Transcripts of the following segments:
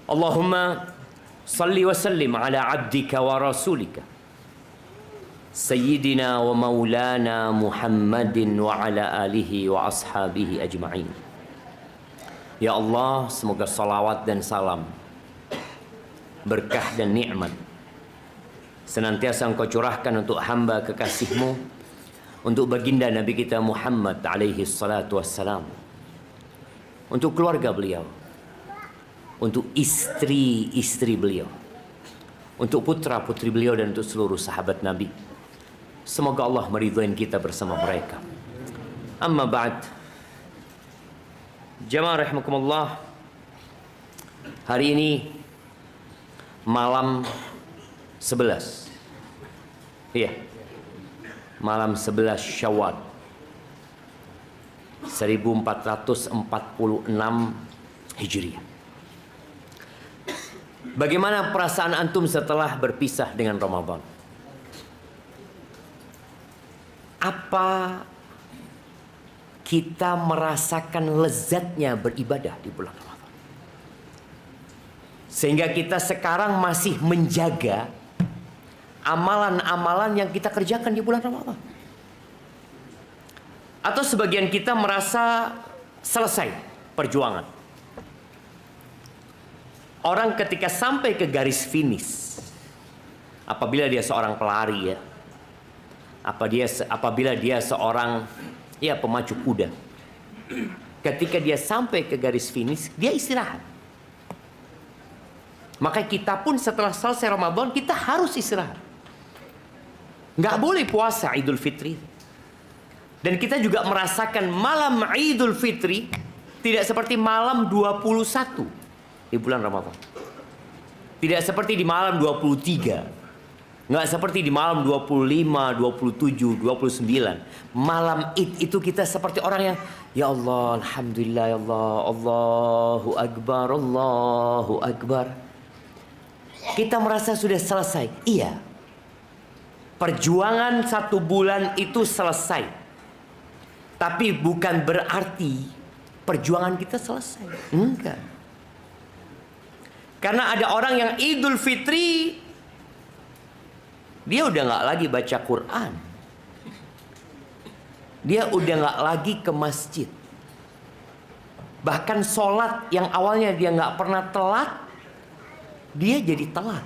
Allahumma salli wa sallim ala abdika wa rasulika Sayyidina wa maulana Muhammadin wa ala alihi wa ashabihi ajma'in. Ya Allah, semoga salawat dan salam, berkah dan nikmat senantiasa Engkau curahkan untuk hamba kekasih-Mu, untuk baginda Nabi kita Muhammad alaihi salatu wassalam, untuk keluarga beliau, untuk istri-istri beliau, untuk putra-putri beliau, dan untuk seluruh sahabat Nabi. Semoga Allah meridhoin kita bersama mereka. Amma ba'd. Jamaah rahimakumullah, hari ini malam 11. Iya. Malam 11 Syawal 1446 Hijriah. Bagaimana perasaan antum setelah berpisah dengan Ramadan? Apa kita merasakan lezatnya beribadah di bulan Ramadan? Sehingga kita sekarang masih menjaga amalan-amalan yang kita kerjakan di bulan Ramadan. Atau sebagian kita merasa selesai perjuangan. Orang ketika sampai ke garis finish, apabila dia seorang pelari ya, apabila dia seorang pemacu kuda, ketika dia sampai ke garis finish, dia istirahat. Maka kita pun setelah selesai Ramadan, kita harus istirahat. Nggak boleh puasa Idul Fitri. Dan kita juga merasakan malam Idul Fitri tidak seperti malam 21 di bulan Ramadan. Tidak seperti di malam 23. Nggak seperti di malam 25, 27, 29. Malam Id itu kita seperti orang yang, ya Allah, alhamdulillah, ya Allah, Allahu Akbar, Allahu Akbar. Kita merasa sudah selesai. Iya. Perjuangan 1 bulan itu selesai. Tapi bukan berarti perjuangan kita selesai. Enggak. Karena ada orang yang Idul Fitri, dia udah nggak lagi baca Quran. Dia udah nggak lagi ke masjid. Bahkan sholat yang awalnya dia nggak pernah telat, dia jadi telat.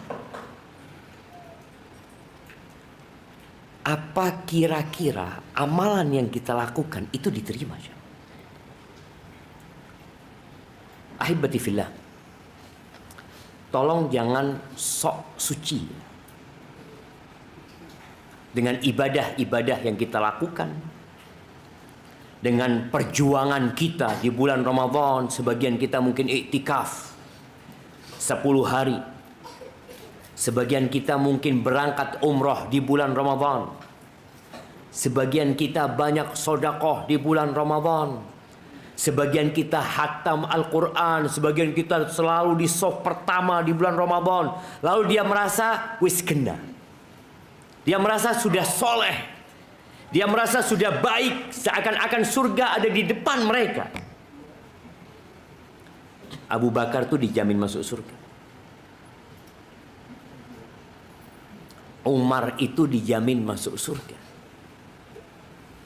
Apa kira-kira amalan yang kita lakukan itu diterima? Ahibati fillah, tolong jangan sok suci dengan ibadah-ibadah yang kita lakukan, dengan perjuangan kita di bulan Ramadan. Sebagian kita mungkin iktikaf 10 hari. Sebagian kita mungkin berangkat umroh di bulan Ramadan. Sebagian kita banyak sedekah di bulan Ramadan. Sebagian kita khatam Al-Quran. Sebagian kita selalu di saf pertama di bulan Ramadan. Lalu dia merasa wis kena. Dia merasa sudah soleh. Dia merasa sudah baik. Seakan-akan surga ada di depan mereka. Abu Bakar tuh dijamin masuk surga. Umar itu dijamin masuk surga.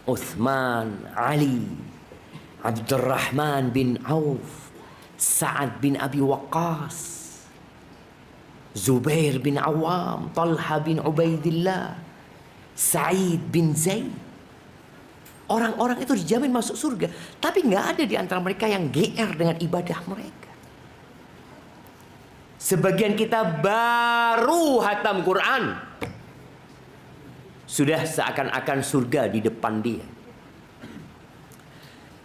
Uthman, Ali, Abdurrahman bin Auf, Sa'ad bin Abi Waqqas, Zubair bin Awam, Talha bin Ubaidillah, Sa'id bin Zaid. Orang-orang itu dijamin masuk surga. Tapi nggak ada di antara mereka yang GR dengan ibadah mereka. Sebagian kita baru hatam Quran, sudah seakan-akan surga di depan dia.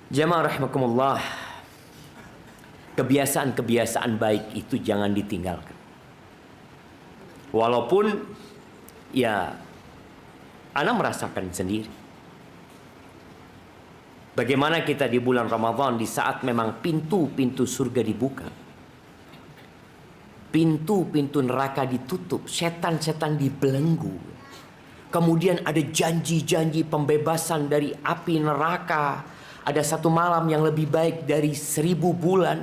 Jamaah rahimakumullah, kebiasaan-kebiasaan baik itu jangan ditinggalkan. Walaupun ya ana merasakan sendiri bagaimana kita di bulan Ramadan, di saat memang pintu-pintu surga dibuka, pintu-pintu neraka ditutup, setan-setan dibelenggu. Kemudian ada janji-janji pembebasan dari api neraka. Ada 1 malam yang lebih baik dari 1000 bulan.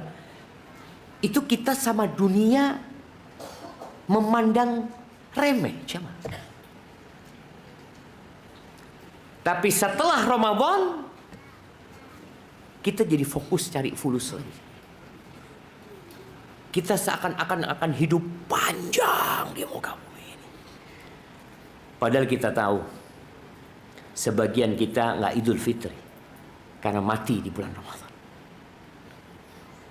itu kita sama dunia memandang remeh, jemaah. Tapi setelah Ramadan kita jadi fokus cari fulus lagi. Kita seakan-akan akan hidup panjang di muka bumi ini. Padahal kita tahu sebagian kita nggak Idul Fitri karena mati di bulan Ramadan.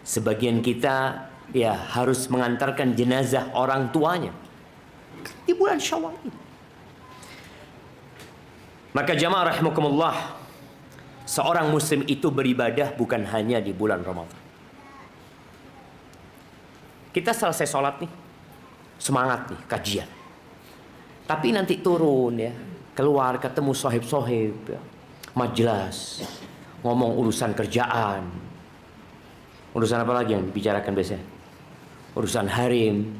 Sebagian kita ya harus mengantarkan jenazah orang tuanya di bulan Syawal ini. Maka jamaah rahimakumullah, seorang muslim itu beribadah bukan hanya di bulan Ramadan. Kita selesai sholat nih, semangat nih kajian. Tapi nanti turun ya, keluar ketemu sohib-sohib ya, majelis, ngomong urusan kerjaan. Urusan apa lagi yang dibicarakan biasanya? Urusan harim,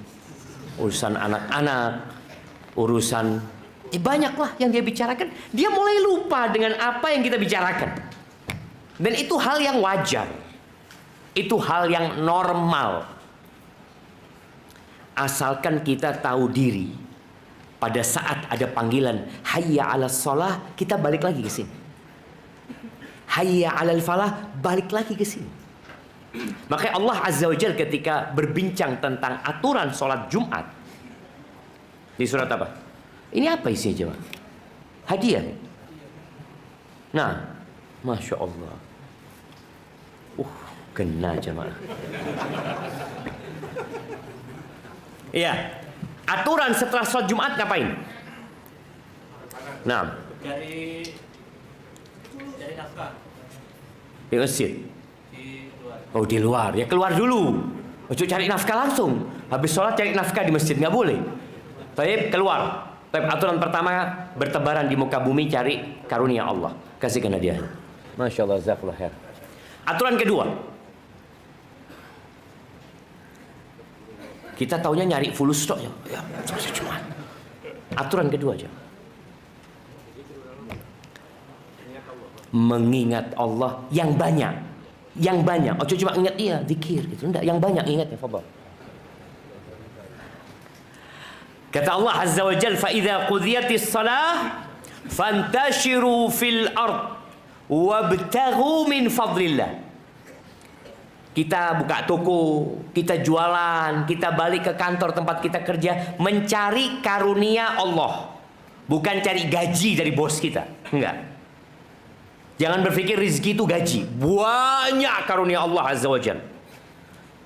urusan anak-anak, urusan banyaklah yang dia bicarakan. Dia mulai lupa dengan apa yang kita bicarakan. Dan itu hal yang wajar. Itu hal yang normal. Asalkan kita tahu diri, pada saat ada panggilan hayya 'alas shalah, kita balik lagi ke sini. Hayya 'alal falah, balik lagi ke sini. Makanya Allah Azza wa Jalla ketika berbincang tentang aturan sholat Jumat di surat apa? Ini apa isinya coba? Hadiah. Nah, Masya Allah. Kena jemaah. Iya. Aturan setelah sholat Jumat ngapain? Nah. Dari nafkah. Di masjid. Oh di luar, ya keluar dulu. Ojo cari nafkah langsung. Habis sholat cari nafkah di masjid, nggak boleh. Baik, keluar. Tapi aturan pertama, bertebaran di muka bumi cari karunia Allah. Kasihkan hadiah. Masya Allah, jazakallah khair. Aturan kedua, kita taunya nyari fulus tok ya. Cuma. Aturan kedua aja. Mengingat Allah yang banyak. Yang banyak. Oh cuma ingat iya zikir gitu. Enggak, yang banyak ingatnya, fadhal. Kata Allah Azza wa Jalla, "Fa idza qudiyatis shalah fantashiru fil ard wabtaghu min fadlillah." Kita buka toko, kita jualan, kita balik ke kantor tempat kita kerja, mencari karunia Allah. Bukan cari gaji dari bos kita. Enggak. Jangan berpikir rezeki itu gaji. Banyak karunia Allah Azza wa Jalla.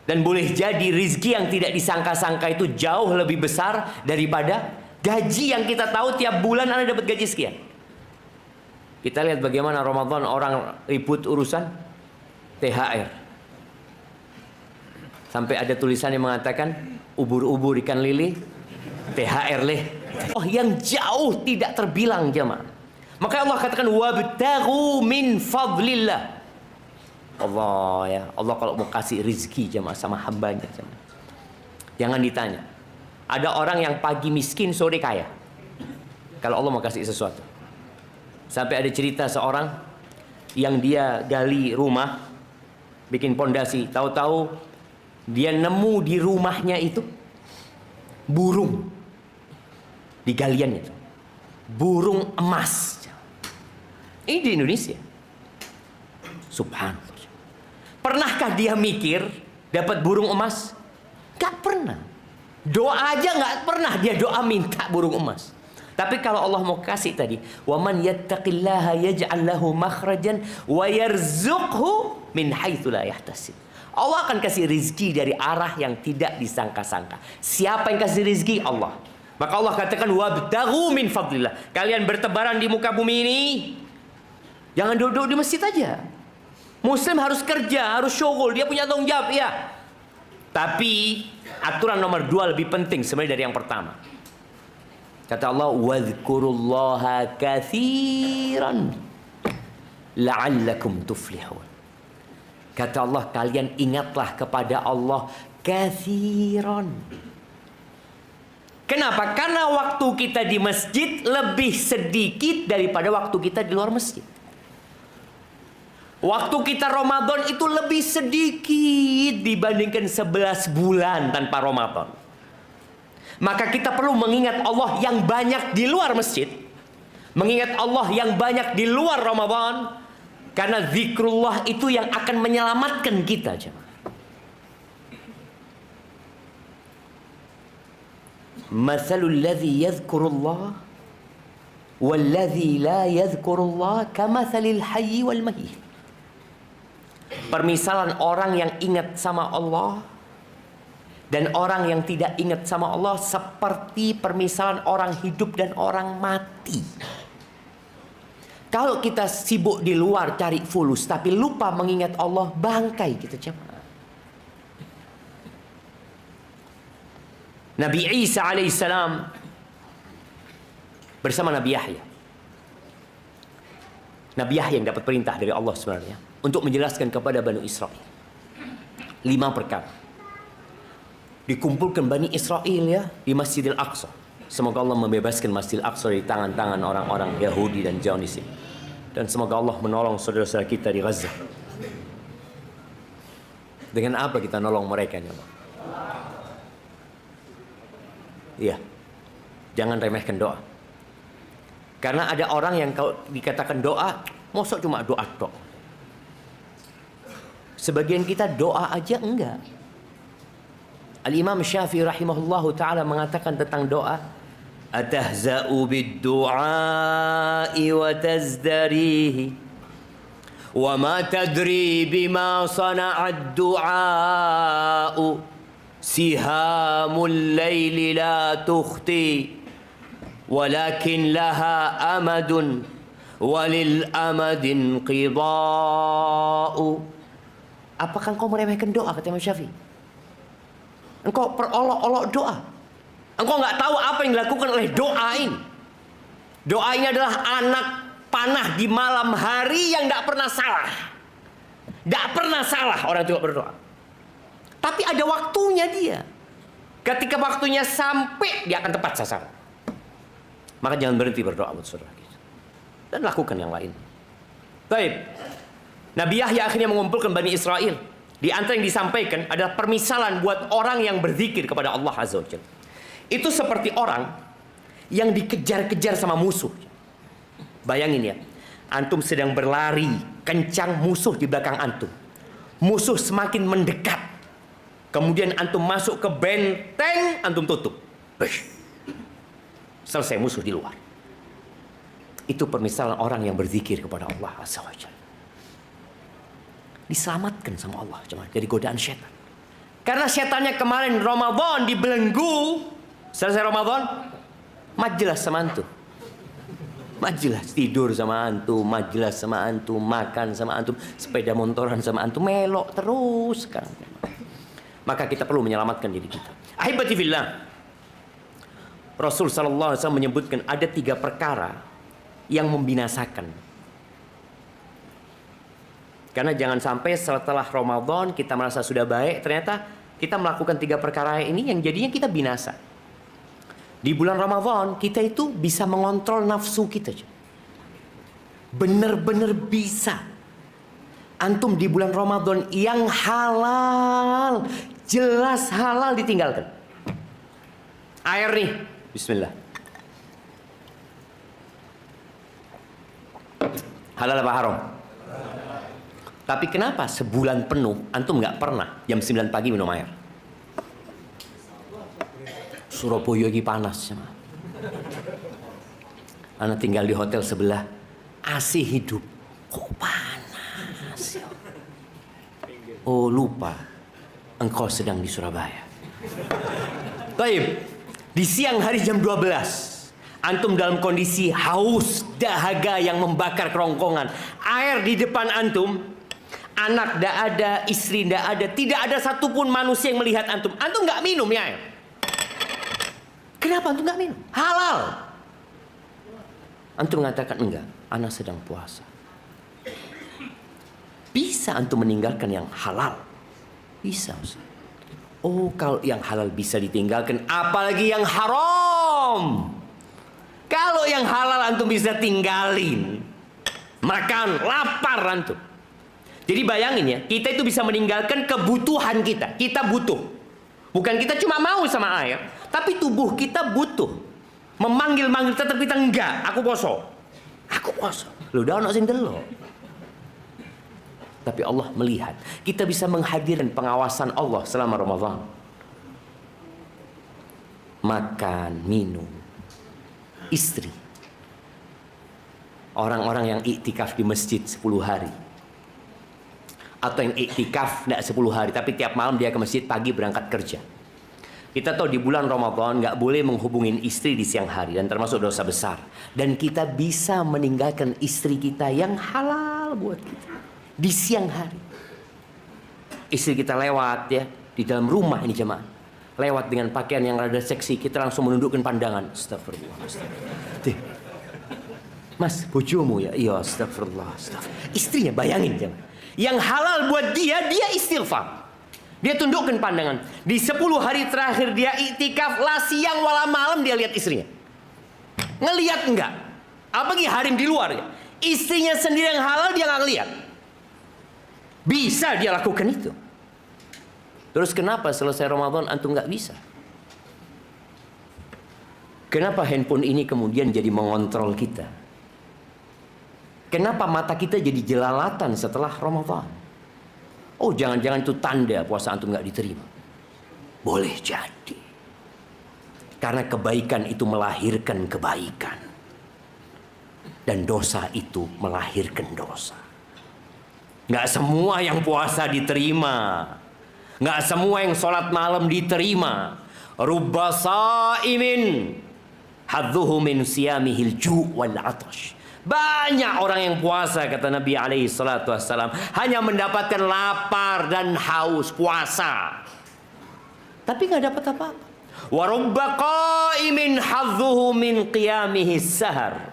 Dan boleh jadi rezeki yang tidak disangka-sangka itu jauh lebih besar daripada gaji yang kita tahu tiap bulan Anda dapat gaji sekian. Kita lihat bagaimana Ramadan orang ribut urusan THR. Sampai ada tulisan yang mengatakan ubur-ubur ikan lele, THR leh. Oh, yang jauh tidak terbilang jemaah. Maka Allah katakan wabtaghu min fadlillah. Allah ya, Allah kalau mau kasih rezeki jemaah sama hambanya jemaah. Jangan ditanya. Ada orang yang pagi miskin sore kaya. Kalau Allah mau kasih sesuatu. Sampai ada cerita seorang yang dia gali rumah, bikin pondasi, tahu-tahu dia nemu di rumahnya itu burung di galian itu. Burung emas. Ini di Indonesia. Subhanallah. Pernahkah dia mikir dapat burung emas? Gak pernah. Doa aja gak pernah dia doa minta burung emas. Tapi kalau Allah mau kasih tadi, wa man yattaqillaha yaj'al lahu makhrajan wa yarzuqhu min haitsu la yahtasib. Allah akan kasih rizki dari arah yang tidak disangka-sangka. Siapa yang kasih rizki? Allah. Maka Allah katakan wabtaghu min fadlillah. Kalian bertebaran di muka bumi ini. Jangan duduk di masjid aja. Muslim harus kerja, harus syughul, dia punya tanggung jawab ya. Tapi aturan nomor 2 lebih penting sebenarnya dari yang pertama. Kata Allah, wadhkurullaha katsiran la'allakum tuflihun. Kata Allah, kalian ingatlah kepada Allah katsiran. Kenapa? Karena waktu kita di masjid lebih sedikit daripada waktu kita di luar masjid. Waktu kita Ramadan itu lebih sedikit dibandingkan 11 bulan tanpa Ramadan. Maka kita perlu mengingat Allah yang banyak di luar masjid, mengingat Allah yang banyak di luar Ramadan, karena zikrullah itu yang akan menyelamatkan kita, jemaah. Mathalul ladzi yadhkurullah wal ladzi la yadhkurullah kamathalil hayyi wal mayyit. Permisalan orang yang ingat sama Allah dan orang yang tidak ingat sama Allah seperti permisalan orang hidup dan orang mati. Kalau kita sibuk di luar cari fulus tapi lupa mengingat Allah, bangkai kita, jemaah. Nabi Isa alaihissalam bersama Nabi Yahya. Nabi Yahya yang dapat perintah dari Allah sebenarnya untuk menjelaskan kepada Bani Israel 5 perkara. Dikumpulkan Bani Israel ya di Masjidil Aqsa. Semoga Allah membebaskan Masjidil Aqsa dari tangan-tangan orang-orang Yahudi dan Zionis. Dan semoga Allah menolong saudara-saudara kita di Gaza. Dengan apa kita nolong mereka, ya? Iya. Jangan remehkan doa. Karena ada orang yang kalau dikatakan doa, mosok cuma doa tok. Sebagian kita doa aja enggak. Al-Imam Syafi'i rahimahullahu ta'ala mengatakan tentang doa, atahza'u bid-du'a'i wa tazdarihi wa ma tadri bima sana'ad du'a'u sihamul layli la tukhti walakin laha amadun walil amadin qida'u. Apakah engkau meremehkan doa, kata Imam Syafi'i? Engkau perolok-olok doa. Engkau nggak tahu apa yang dilakukan oleh doa ini. Doa ini adalah anak panah di malam hari yang tidak pernah salah. Tidak pernah salah orang itu berdoa. Tapi ada waktunya dia. Ketika waktunya sampai, dia akan tepat sasaran. Maka jangan berhenti berdoa buat saudara kita. Dan lakukan yang lain. Baik. Nabi Yahya akhirnya mengumpulkan Bani Israel. Di antara yang disampaikan adalah permisalan buat orang yang berzikir kepada Allah Azza wa Jalla. Itu seperti orang yang dikejar-kejar sama musuh. Bayangin ya, antum sedang berlari kencang, musuh di belakang antum. Musuh semakin mendekat. Kemudian antum masuk ke benteng, antum tutup. Selesai, musuh di luar. Itu permisalan orang yang berzikir kepada Allah Azza wa Jalla. Diselamatkan sama Allah cuma dari godaan setan. Karena setannya kemarin Ramadan dibelenggu, selesai Ramadan majelis sama antum. Majelis tidur sama antum, majelis sama antum, makan sama antum, sepeda motoran sama antum, melok terus sekarang. Maka kita perlu menyelamatkan diri kita. Ahibati fillah. Rasul sallallahu alaihi wasallam menyebutkan ada 3 perkara yang membinasakan. Karena jangan sampai setelah Ramadan kita merasa sudah baik, ternyata kita melakukan 3 perkara ini yang jadinya kita binasa. Di bulan Ramadan kita itu bisa mengontrol nafsu kita. Benar-benar bisa. Antum di bulan Ramadan yang halal, jelas halal ditinggalkan. Air nih, bismillah. Halal apa haram? Tapi kenapa sebulan penuh antum nggak pernah jam 9 pagi minum air? Surabaya lagi panas. Anak tinggal di hotel sebelah, AC hidup. Kok panas? Oh lupa, engkau sedang di Surabaya. Baik, di siang hari jam 12, antum dalam kondisi haus, dahaga yang membakar kerongkongan. Air di depan antum. Anak tidak ada, istri tidak ada, tidak ada satupun manusia yang melihat antum. Antum nggak minum ya? Kenapa antum nggak minum? Halal. Antum mengatakan enggak, anak sedang puasa. Bisa antum meninggalkan yang halal? Bisa. Oh, kalau yang halal bisa ditinggalkan, apalagi yang haram. Kalau yang halal antum bisa tinggalin, makan, lapar antum. Jadi bayangin ya, kita itu bisa meninggalkan kebutuhan kita. Kita butuh. Bukan kita cuma mau sama air, tapi tubuh kita butuh. Memanggil-manggil tetap kita enggak, aku poso. Aku poso. Lu udah ono sing delok. Tapi Allah melihat. Kita bisa menghadirkan pengawasan Allah selama Ramadan. Makan, minum, istri. Orang-orang yang iktikaf di masjid 10 hari. Atau yang iktikaf tidak 10 hari, tapi tiap malam dia ke masjid, pagi berangkat kerja. Kita tahu di bulan Ramadan nggak boleh menghubungin istri di siang hari, dan termasuk dosa besar. Dan kita bisa meninggalkan istri kita yang halal buat kita di siang hari. Istri kita lewat ya di dalam rumah ini jemaah, lewat dengan pakaian yang rada seksi, kita langsung menundukkan pandangan. Astagfirullah, astagfirullah. Mas, bojomu ya? Iya, astagfirullah, astagfirullah. Istrinya bayangin jemaah. Yang halal buat dia istighfar. Dia tundukkan pandangan. Di 10 hari terakhir dia iktikaf, lah siang wala malam dia lihat istrinya. Ngelihat enggak? Apalagi harim di luar ya. Istrinya sendiri yang halal dia nggak ngelihat. Bisa dia lakukan itu. Terus kenapa selesai Ramadan antum nggak bisa? Kenapa handphone ini kemudian jadi mengontrol kita? Kenapa mata kita jadi jelalatan setelah Ramadan? Oh, jangan-jangan itu tanda puasa antum nggak diterima. Boleh jadi. Karena kebaikan itu melahirkan kebaikan. Dan dosa itu melahirkan dosa. Nggak semua yang puasa diterima. Nggak semua yang sholat malam diterima. Rubba sa'imin hadzuhu min siyamihil ju' wal atash. Banyak orang yang puasa, kata Nabi alaihi salatu wassalam, hanya mendapatkan lapar dan haus puasa, tapi nggak dapat apa-apa. Wa rubba qa'imin hadzuhu min qiyamihi sahar.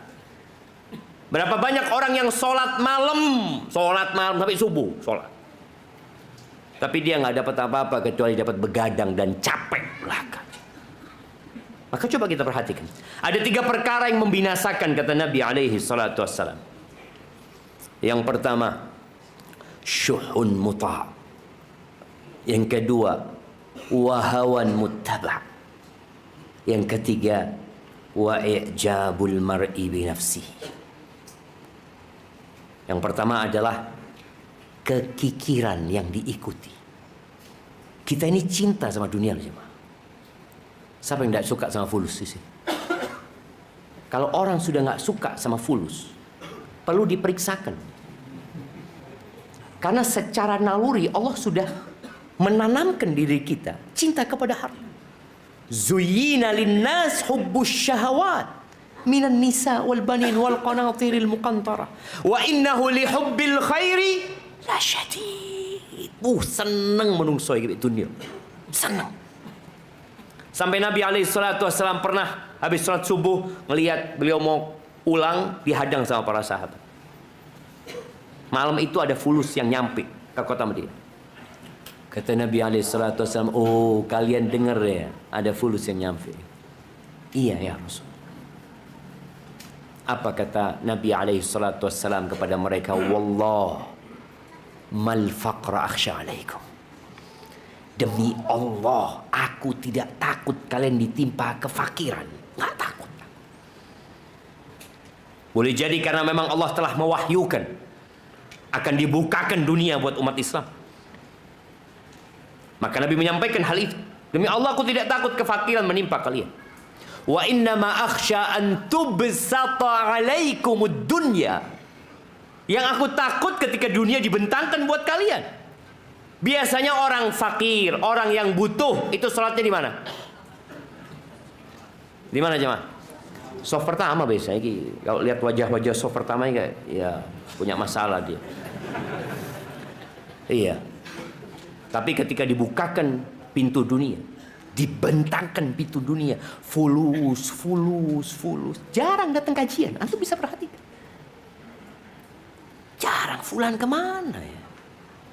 Berapa banyak orang yang sholat malam sampai subuh sholat, tapi dia nggak dapat apa-apa kecuali dapat begadang dan capek belaka. Maka coba kita perhatikan. Ada 3 perkara yang membinasakan, kata Nabi alaihi salatu wassalam. Yang pertama, syuhun muta'. Yang kedua, wahawan muttaba'. Yang ketiga, wa i'jabul mar'i bi nafsihi. Yang pertama adalah kekikiran yang diikuti. Kita ini cinta sama dunia loh jemaah. Siapa yang tidak suka sama fulus di sini? Kalau orang sudah nggak suka sama fulus, perlu diperiksakan. Karena secara naluri Allah sudah menanamkan diri kita cinta kepada harta. Zuyyina linnas hubbus syahawat minan nisa wal banin wal qanatiril muqantara wa innahu li hubbil khairi lasyadid. Seneng menungso iki dunia. Seneng. Sampai Nabi alaihissalam pernah habis sholat subuh ngelihat beliau mau pulang dihadang sama para sahabat. Malam itu ada fulus yang nyampe ke kota Madinah. Kata Nabi alaihissalam, oh kalian dengar ya, ada fulus yang nyampe. Iya ya Rasul. Apa kata Nabi alaihissalam kepada mereka? Wallah mal faqra akhsha alaikum. Demi Allah, aku tidak takut kalian ditimpa kefakiran. Nggak takut. Boleh jadi karena memang Allah telah mewahyukan akan dibukakan dunia buat umat Islam. Maka Nabi menyampaikan hal itu. Demi Allah, aku tidak takut kefakiran menimpa kalian. Wa innama akhsha an tubsata alaikumud dunya. Yang aku takut ketika dunia dibentangkan buat kalian. Biasanya orang fakir, orang yang butuh itu sholatnya di mana? Di mana jemaah? Soft pertama biasanya. Kalau lihat wajah-wajah soft pertama ya punya masalah dia. Iya. Tapi ketika dibukakan pintu dunia, dibentangkan pintu dunia, fulus, jarang datang kajian. Antum bisa perhatikan. Jarang. Fulan kemana ya?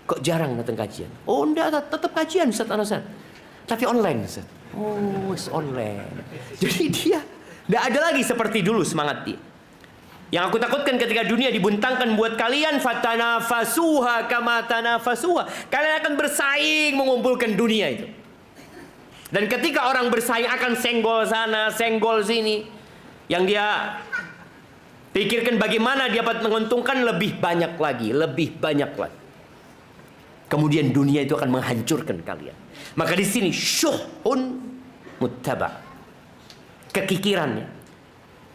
Kok jarang datang kajian? Oh enggak, tetap kajian Ustaz. Tapi online Ustaz. Oh, online. Jadi dia enggak ada lagi seperti dulu semangat dia. Yang aku takutkan ketika dunia dibentangkan buat kalian, fatanafasuha kama tanafasuha. Kalian akan bersaing mengumpulkan dunia itu. Dan ketika orang bersaing akan senggol sana, senggol sini, yang dia pikirkan bagaimana dia dapat menguntungkan lebih banyak lagi, lebih banyak lagi. Kemudian dunia itu akan menghancurkan kalian. Maka di sini syuhun muttaba, kekikirannya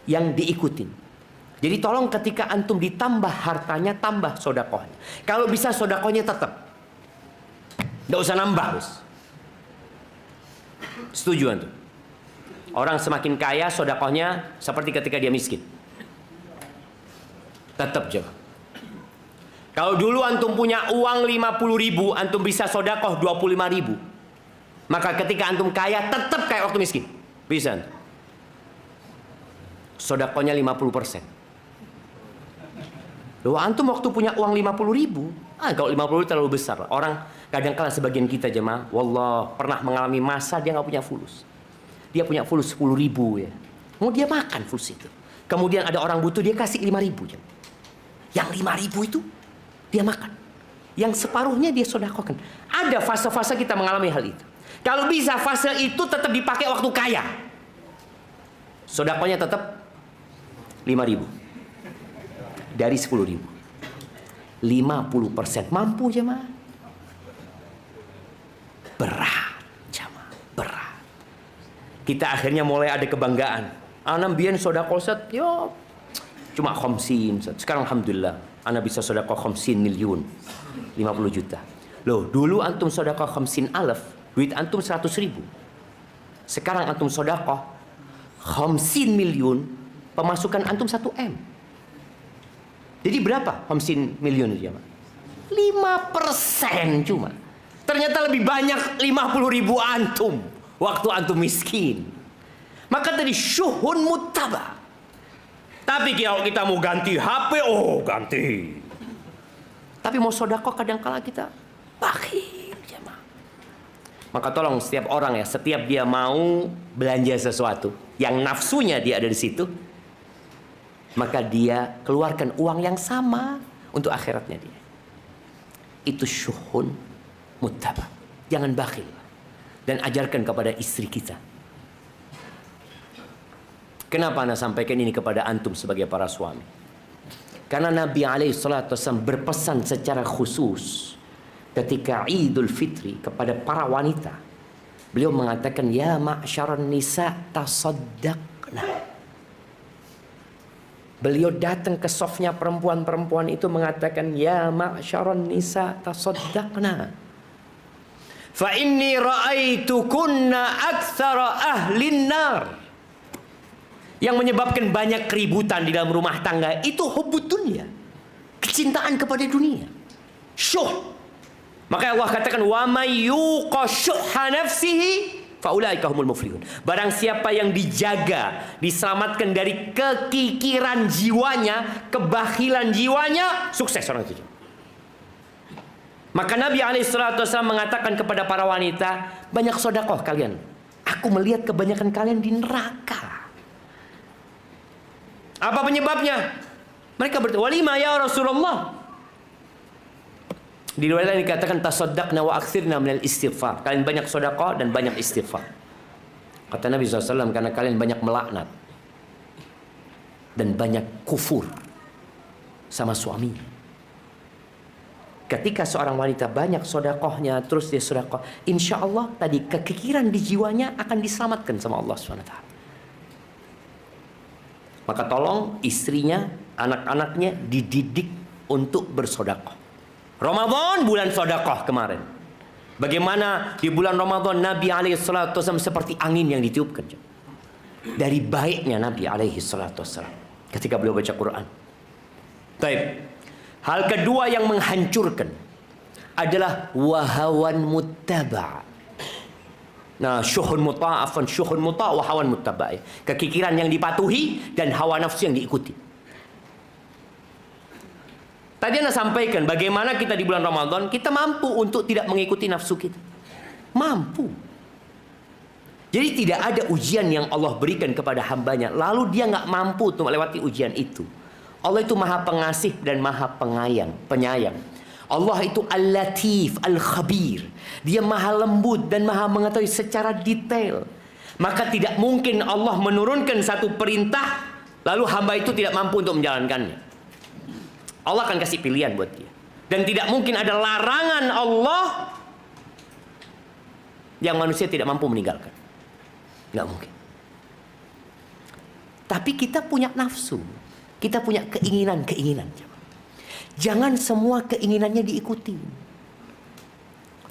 yang diikutin. Jadi tolong ketika antum ditambah hartanya, tambah sodakohnya. Kalau bisa sodakohnya tetap, nggak usah nambah, bos. Setuju antum? Orang semakin kaya sodakohnya seperti ketika dia miskin. Tetap jawab. Kalau dulu antum punya uang 50.000, antum bisa sodakoh 25.000. Maka ketika antum kaya tetap kayak waktu miskin. Bisa antum. Sodakohnya 50%. Loh, antum waktu punya uang 50.000, kalau 50.000 terlalu besar. Orang kadang-kala sebagian kita jemaah, wallah pernah mengalami masa dia nggak punya fulus. Dia punya fulus 10.000 ya. Mau dia makan fulus itu. Kemudian ada orang butuh, dia kasih 5.000 jemaah. Yang 5.000 itu dia makan. Yang separuhnya dia sodakohkan. Ada fase-fase kita mengalami hal itu. Kalau bisa fase itu tetap dipakai waktu kaya. Sodakohnya tetap 5.000. Dari 10.000, 50% mampu jemaah. Berat jemaah, berat. Kita akhirnya mulai ada kebanggaan. Ana biyen sedekah set, yo cuma 50. Sekarang alhamdulillah, ana bisa sedekah 50 miliun, 50 juta. Loh, dulu antum sedekah 50 alaf, duit antum 100.000. Sekarang antum sedekah 50 miliun, pemasukan antum 1 M. Jadi berapa 50 miliun itu ya, Pak? 5% cuma. Ternyata lebih banyak 50.000 antum waktu antum miskin. Maka tadi syuhun muttaba. Tapi kalau kita mau ganti HP, oh ganti. Tapi mau sedekah kadang-kala kita bakhil jemaah. Maka tolong setiap orang ya, setiap dia mau belanja sesuatu yang nafsunya dia ada di situ, maka dia keluarkan uang yang sama untuk akhiratnya dia. Itu syuhun muttaba. Jangan bakhil. Dan ajarkan kepada istri kita. Kenapa ana sampaikan ini kepada antum sebagai para suami? Karena Nabi SAW berpesan secara khusus ketika Idul Fitri kepada para wanita. Beliau mengatakan, ya ma'syaran nisa tasaddaqna. Beliau datang ke sofnya perempuan-perempuan itu mengatakan, ya ma'syaran nisa tasaddaqna. Fa inni ra'aitukunna aktsara ahlin nar. Yang menyebabkan banyak keributan di dalam rumah tangga itu hubbud dunya. Kecintaan kepada dunia. Syuh. Maka Allah katakan, wa may yuqa syuhha nafsihi faulaika humul muflihun. Barang siapa yang dijaga, diselamatkan dari kekikiran jiwanya, kebakhilan jiwanya, sukses orang itu. Maka Nabi SAW mengatakan kepada para wanita, banyak sedekah kalian. Aku melihat kebanyakan kalian di neraka. Apa penyebabnya? Mereka bertanya, walima ya Rasulullah. Di riwayat lain dikatakan tasaddaqna wa aktsirna minal istighfar. Kalian banyak sedekah dan banyak istighfar. Kata Nabi SAW, karena kalian banyak melaknat dan banyak kufur sama suami. Ketika seorang wanita banyak sedekahnya, terus dia sedekah, insya Allah tadi kekikiran di jiwanya akan diselamatkan sama Allah SWT. Maka tolong istrinya, anak-anaknya dididik untuk bersedekah. Ramadan bulan sedekah kemarin. Bagaimana di bulan Ramadan Nabi SAW seperti angin yang ditiupkan. Dari baiknya Nabi SAW ketika beliau baca Quran. Baik. Hal kedua yang menghancurkan adalah wahawan muttaba. Nah, syuhun muta'afan, syuhun muta' wa hawan muttaba. Kekikiran yang dipatuhi dan hawa nafsu yang diikuti. Tadi Anda sampaikan bagaimana kita di bulan Ramadan kita mampu untuk tidak mengikuti nafsu kita. Mampu. Jadi tidak ada ujian yang Allah berikan kepada hambanya lalu dia nggak mampu untuk melewati ujian itu. Allah itu maha pengasih dan maha penyayang. Allah itu Al-Latif, Al-Khabir. Dia maha lembut dan maha mengetahui secara detail. Maka tidak mungkin Allah menurunkan satu perintah lalu hamba itu tidak mampu untuk menjalankannya. Allah akan kasih pilihan buat dia. Dan tidak mungkin ada larangan Allah yang manusia tidak mampu meninggalkan. Nggak mungkin. Tapi kita punya nafsu. Kita punya keinginan-keinginan. Jangan semua keinginannya diikuti.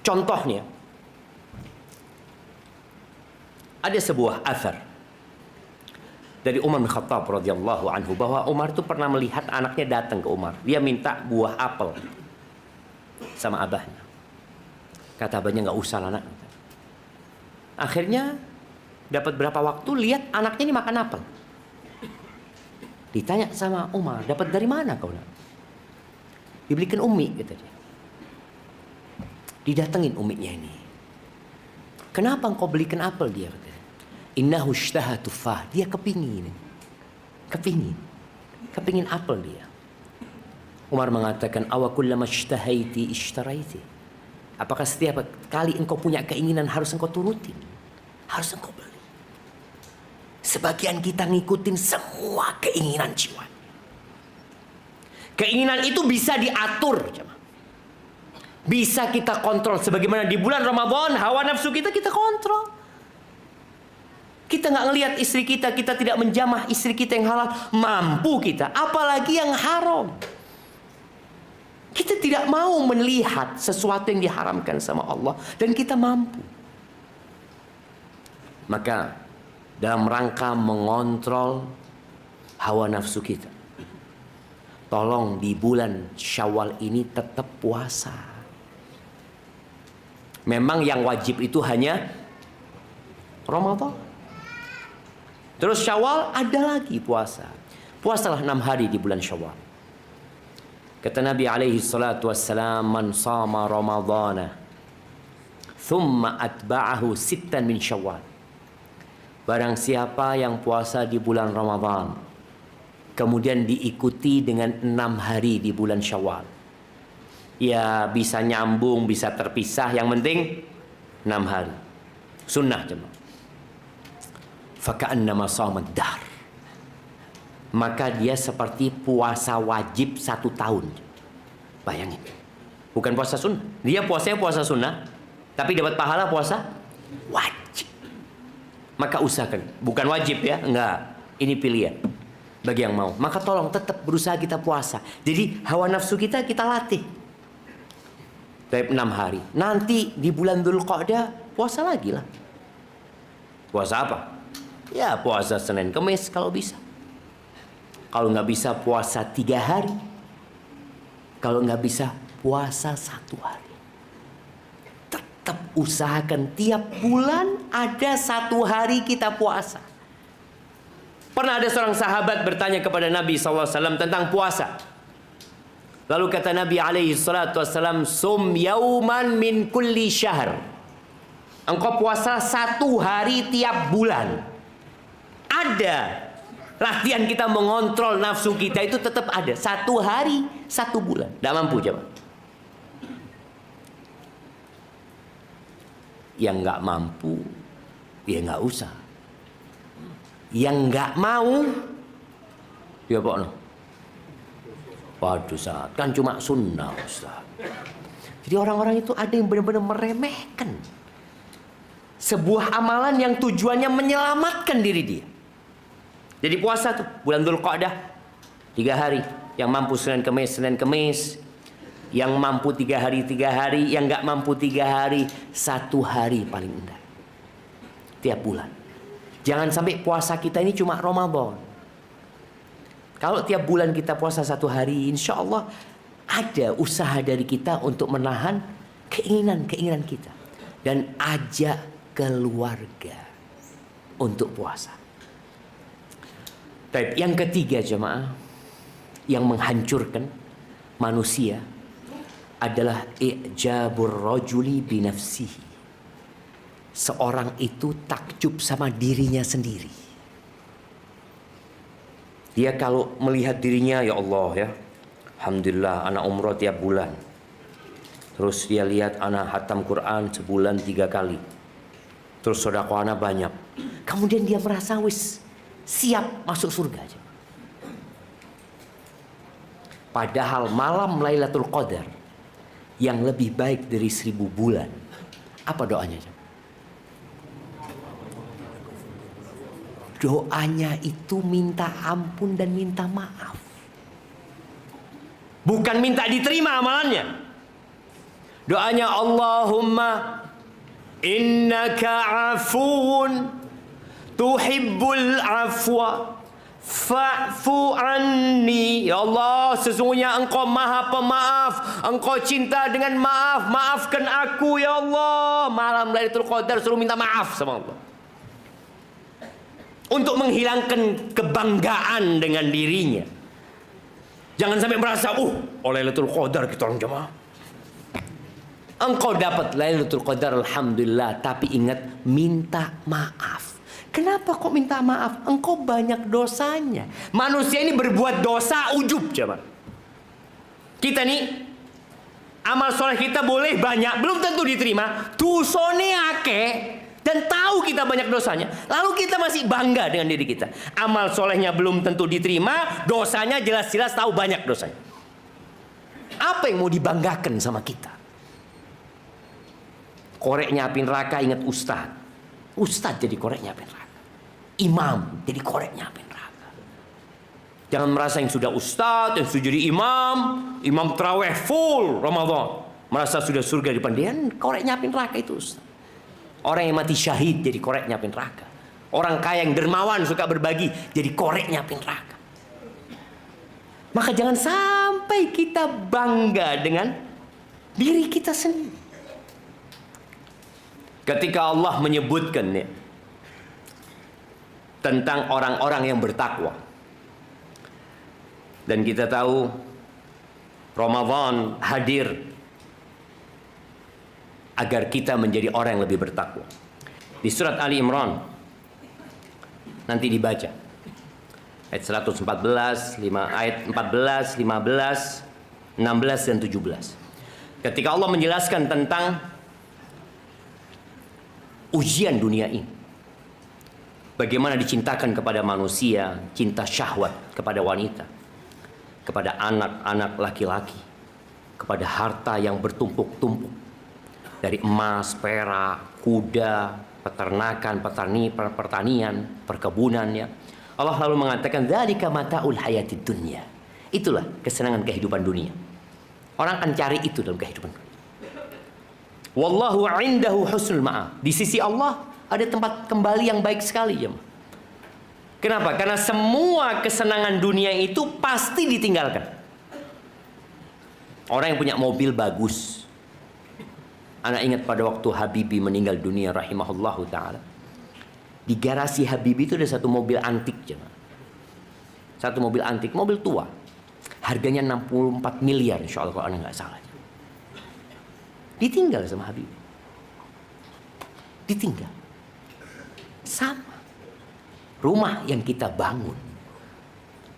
Contohnya, ada sebuah athar dari Umar bin Khattab radhiyallahu anhu bahwa Umar itu pernah melihat anaknya datang ke Umar. Dia minta buah apel sama abahnya. Kata abahnya, nggak usah anak. Akhirnya dapat berapa waktu lihat anaknya ini makan apel. Ditanya sama Umar, dapat dari mana kau nak? Dibelikan umi, kata dia. Didatengin uminya ini. Kenapa engkau belikan apel dia? Kata dia. Innahu ishtaha tufah. Dia kepingin apel dia. Umar mengatakan, awa kullama ishtahaiti ishtaraiti. Apakah setiap kali engkau punya keinginan harus engkau turutin? Harus engkau beli? Sebagian kita ngikutin semua keinginan jiwa. Keinginan itu bisa diatur. Bisa kita kontrol. Sebagaimana di bulan Ramadan, hawa nafsu kita kontrol. Kita nggak ngelihat istri kita tidak menjamah istri kita yang halal. Mampu kita, apalagi yang haram. Kita tidak mau melihat sesuatu yang diharamkan sama Allah. Dan kita mampu. Maka dalam rangka mengontrol hawa nafsu kita, tolong di bulan Syawal ini tetap puasa. Memang yang wajib itu hanya Ramadan. Terus Syawal ada lagi puasa. Puasalah 6 hari di bulan Syawal. Kata Nabi alaihi salatu wassalam, man sama Ramadana thumma atba'ahu 6 min Syawal. Barang siapa yang puasa di bulan Ramadan, kemudian diikuti dengan 6 hari di bulan Syawal. Ya bisa nyambung, bisa terpisah, yang penting 6 hari. Sunnah jemaah. Faka'annama shomad dahr. Maka dia seperti puasa wajib 1 tahun. Bayangin. Bukan puasa sunnah. Dia puasanya puasa sunnah, tapi dapat pahala puasa wajib. Maka usahakan, bukan wajib ya, enggak. Ini pilihan bagi yang mau. Maka tolong tetap berusaha kita puasa. Jadi hawa nafsu kita latih. Dari 6 hari. Nanti di bulan Dzulqa'dah puasa lagi lah. Puasa apa? Ya puasa Senin Kemis kalau bisa. Kalau nggak bisa puasa 3 hari. Kalau nggak bisa puasa 1 hari. Tetap usahakan tiap bulan ada 1 hari kita puasa. Pernah ada seorang sahabat bertanya kepada Nabi SAW tentang puasa. Lalu kata Nabi SAW, sum yauman min kulli syahr. Engkau puasa 1 hari tiap bulan. Ada. Latihan kita mengontrol nafsu kita itu tetap ada. 1 hari, 1 bulan. Tidak mampu coba. Yang nggak mampu, ya nggak usah. Yang nggak mau, ya pokoknya. Waduh Ustaz, kan cuma sunnah Ustaz. Jadi orang-orang itu ada yang benar-benar meremehkan sebuah amalan yang tujuannya menyelamatkan diri dia. Jadi puasa tuh bulan Dzulqa'dah 3 hari. Yang mampu Senin Kemis. Yang mampu 3 hari 3 hari, yang nggak mampu 3 hari 1 hari paling indah tiap bulan. Jangan sampai puasa kita ini cuma Ramadan. Kalau tiap bulan kita puasa 1 hari, insya Allah ada usaha dari kita untuk menahan keinginan kita dan ajak keluarga untuk puasa. Baik, yang ketiga jemaah, yang menghancurkan manusia adalah i'jabur rajuli binafsihi. Seorang itu takjub sama dirinya sendiri. Dia kalau melihat dirinya, ya Allah ya, alhamdulillah anak umroh tiap bulan. Terus dia lihat anak hatam Quran sebulan 3 kali. Terus sedekah anak banyak. Kemudian dia merasa wis siap masuk surga aja. Padahal malam Lailatul Qadar yang lebih baik dari 1000 bulan. Apa doanya? Doanya itu minta ampun dan minta maaf. Bukan minta diterima amalannya. Doanya Allahumma innaka afuun tuhibbul afwa fa'fu anni. Ya Allah, sesungguhnya Engkau Maha Pemaaf, Engkau cinta dengan maaf, maafkan aku ya Allah. Malam Lailatul Qadar suruh minta maaf sama Allah. Untuk menghilangkan kebanggaan dengan dirinya. Jangan sampai merasa, Lailatul Qadar kita orang jamaah. Engkau dapat Lailatul Qadar alhamdulillah, tapi ingat minta maaf. Kenapa kok minta maaf? Engkau banyak dosanya. Manusia ini berbuat dosa ujub, coba. Kita nih amal soleh kita boleh banyak, belum tentu diterima. Dosane akeh dan tahu kita banyak dosanya. Lalu kita masih bangga dengan diri kita. Amal solehnya belum tentu diterima, dosanya jelas-jelas tahu banyak dosanya. Apa yang mau dibanggakan sama kita? Koreknya api neraka, ingat ustadz. Ustadz jadi koreknya api neraka. Imam jadi koreknya api neraka. Jangan merasa yang sudah ustadz, yang sudah jadi imam terawih full Ramadan, merasa sudah surga di depan dia. Koreknya api neraka itu ustadz. Orang yang mati syahid jadi koreknya api neraka. Orang kaya yang dermawan suka berbagi jadi koreknya api neraka. Maka jangan sampai kita bangga dengan diri kita sendiri. Ketika Allah menyebutkan tentang orang-orang yang bertakwa, dan kita tahu Ramadan hadir agar kita menjadi orang yang lebih bertakwa. Di surat Ali Imran nanti dibaca ayat 114, ayat 14, 15, 16 dan 17. Ketika Allah menjelaskan tentang ujian dunia ini, bagaimana dicintakan kepada manusia, cinta syahwat kepada wanita, kepada anak-anak laki-laki, kepada harta yang bertumpuk-tumpuk, dari emas, perak, kuda, peternakan, pertanian, perkebunan ya. Allah lalu mengatakan, dzalika mataul hayatid dunya. Itulah kesenangan kehidupan dunia. Orang akan cari itu dalam kehidupan dunia. Wallahu indahu husnul ma'ab. Di sisi Allah ada tempat kembali yang baik sekali ya. Kenapa? Karena semua kesenangan dunia itu pasti ditinggalkan. Orang yang punya mobil bagus. Anak ingat pada waktu Habibie meninggal dunia rahimahullahu ta'ala. Di garasi Habibie itu ada satu mobil antik jemaah. Satu mobil antik, mobil tua. Harganya 64 miliar insya Allah kalau anda nggak salah. Ditinggal sama Habibie. Ditinggal. Sama. Rumah yang kita bangun.